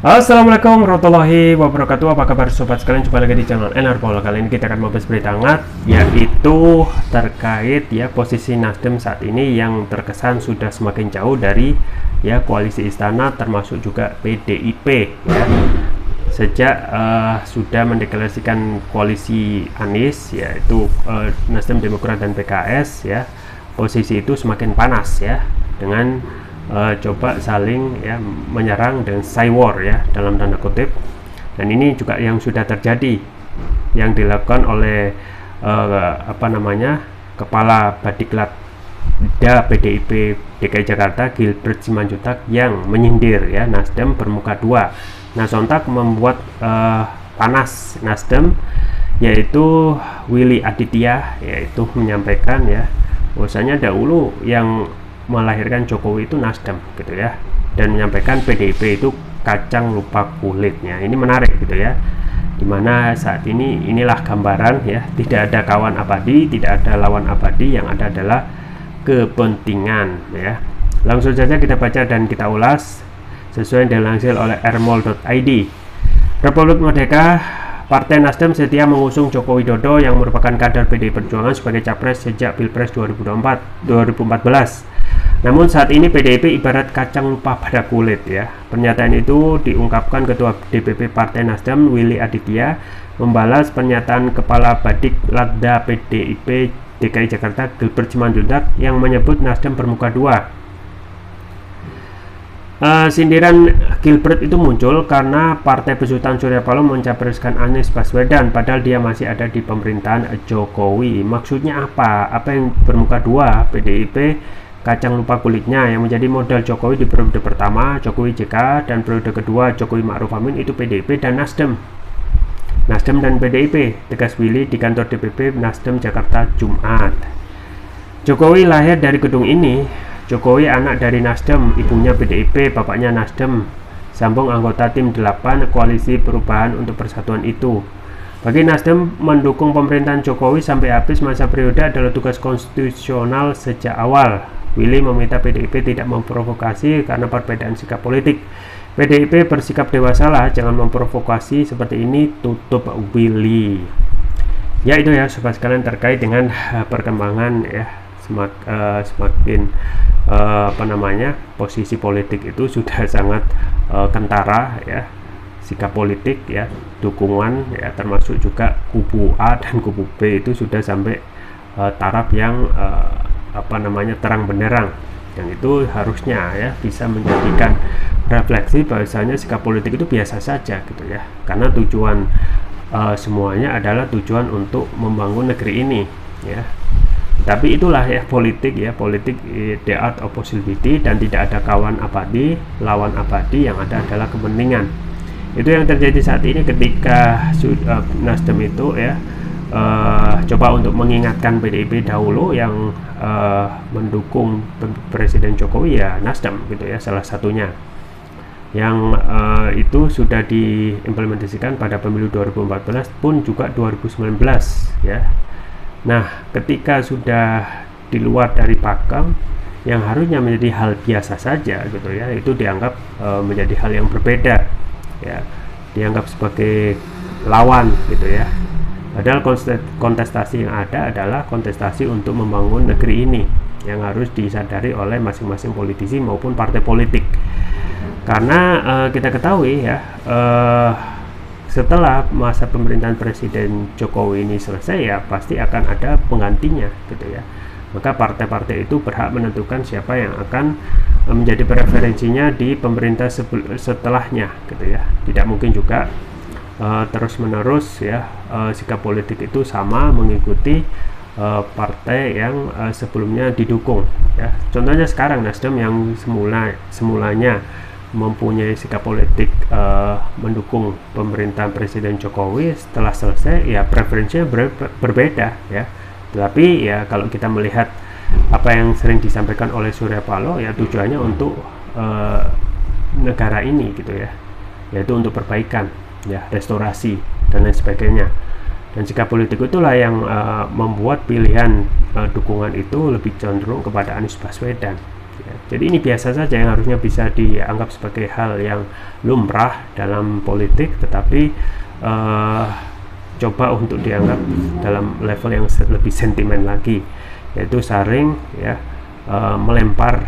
Assalamualaikum warahmatullahi wabarakatuh. Apa kabar sobat sekalian? Jumpa lagi di channel Enerpol. Kali ini kita akan membahas berita hangat, yaitu terkait posisi Nasdem saat ini yang terkesan sudah semakin jauh dari koalisi istana, termasuk juga PDIP sejak sudah mendeklarasikan koalisi Anies, yaitu Nasdem, Demokrat dan PKS posisi itu semakin panas dengan coba saling menyerang dan cywar dalam tanda kutip. Dan ini juga yang sudah terjadi, yang dilakukan oleh Kepala Badiklatda PDIP DKI Jakarta Gilbert Simanjuntak, yang menyindir Nasdem bermuka dua. Nah, sontak membuat panas Nasdem, yaitu Willy Aditya yaitu menyampaikan bahwasanya dahulu yang melahirkan Jokowi itu Nasdem dan menyampaikan PDIP itu kacang lupa kulitnya. Ini menarik dimana saat ini inilah gambaran tidak ada kawan abadi, tidak ada lawan abadi, yang ada adalah kepentingan Langsung saja kita baca dan kita ulas sesuai yang dilansir oleh rmol.id. Republik Merdeka, Partai Nasdem setia mengusung Joko Widodo yang merupakan kader PDI Perjuangan sebagai capres sejak Pilpres 2014. Namun saat ini PDIP ibarat kacang lupa pada kulit Pernyataan itu diungkapkan Ketua DPP Partai Nasdem Willy Aditya membalas pernyataan Kepala Badiklatda PDIP DKI Jakarta Gilbert Simanjuntak yang menyebut Nasdem bermuka dua. Sindiran Gilbert itu muncul karena Partai Besutan Surya Paloh mencapreskan Anies Baswedan padahal dia masih ada di pemerintahan Jokowi. Maksudnya apa? Apa yang bermuka dua? PDIP kacang lupa kulitnya yang menjadi modal Jokowi di periode pertama Jokowi JK dan periode kedua Jokowi Ma'ruf Amin itu PDIP dan Nasdem dan PDIP, tegas Willy di kantor DPP Nasdem Jakarta Jumat. Jokowi lahir dari gedung ini. Jokowi anak dari Nasdem, ibunya PDIP, bapaknya Nasdem, sambung anggota tim 8 Koalisi Perubahan untuk Persatuan itu. Bagi Nasdem, mendukung pemerintahan Jokowi sampai habis masa periode adalah tugas konstitusional sejak awal. Willy meminta PDIP tidak memprovokasi karena perbedaan sikap politik. PDIP bersikap dewasalah, jangan memprovokasi seperti ini, tutup Willy. Itu sobat sekalian terkait dengan perkembangan semakin posisi politik itu sudah sangat kentara sikap politik dukungan termasuk juga kubu A dan kubu B itu sudah sampai taraf yang terang benderang, dan itu harusnya bisa menjadikan refleksi bahwasanya sikap politik itu biasa saja karena tujuan semuanya adalah tujuan untuk membangun negeri ini tapi itulah politik the art of possibility, dan tidak ada kawan abadi, lawan abadi, yang ada adalah kepentingan. Itu yang terjadi saat ini ketika Nasdem itu coba untuk mengingatkan PDIP dahulu yang mendukung Presiden Jokowi Nasdem salah satunya, yang itu sudah diimplementasikan pada pemilu 2014 pun juga 2019 Nah, ketika sudah di luar dari pakem yang harusnya menjadi hal biasa saja itu dianggap menjadi hal yang berbeda dianggap sebagai lawan padahal kontestasi yang ada adalah kontestasi untuk membangun negeri ini yang harus disadari oleh masing-masing politisi maupun partai politik. Karena kita ketahui setelah masa pemerintahan Presiden Jokowi ini selesai pasti akan ada penggantinya maka partai-partai itu berhak menentukan siapa yang akan menjadi preferensinya di pemerintah setelahnya tidak mungkin juga terus menerus sikap politik itu sama mengikuti partai yang sebelumnya didukung contohnya sekarang Nasdem yang semulanya mempunyai sikap politik mendukung pemerintahan Presiden Jokowi, setelah selesai preferensinya berbeda tapi kalau kita melihat apa yang sering disampaikan oleh Surya Paloh tujuannya untuk negara ini yaitu untuk perbaikan restorasi dan lain sebagainya, dan sikap politik itulah yang membuat pilihan dukungan itu lebih cenderung kepada Anies Baswedan Jadi ini biasa saja yang harusnya bisa dianggap sebagai hal yang lumrah dalam politik, tetapi coba untuk dianggap dalam level yang lebih sentimen lagi, yaitu saling ya melempar,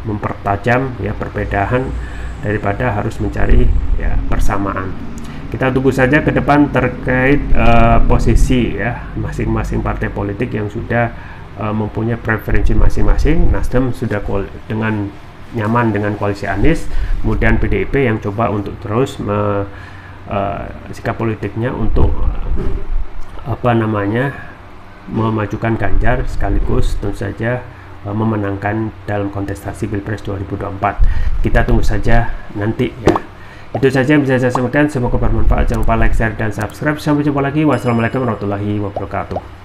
mempertajam ya perbedaan daripada harus mencari ya persamaan. Kita tunggu saja ke depan terkait posisi ya masing-masing partai politik yang sudah mempunyai preferensi masing-masing. Nasdem sudah dengan nyaman dengan koalisi Anies, kemudian PDIP yang coba untuk terus sikap politiknya untuk memajukan Ganjar, sekaligus tentu saja memenangkan dalam kontestasi Pilpres 2024. Kita tunggu saja nanti ya. Itu saja yang bisa saya sampaikan, semoga bermanfaat. Jangan lupa like, share, dan subscribe. Sampai jumpa lagi. Wassalamualaikum warahmatullahi wabarakatuh.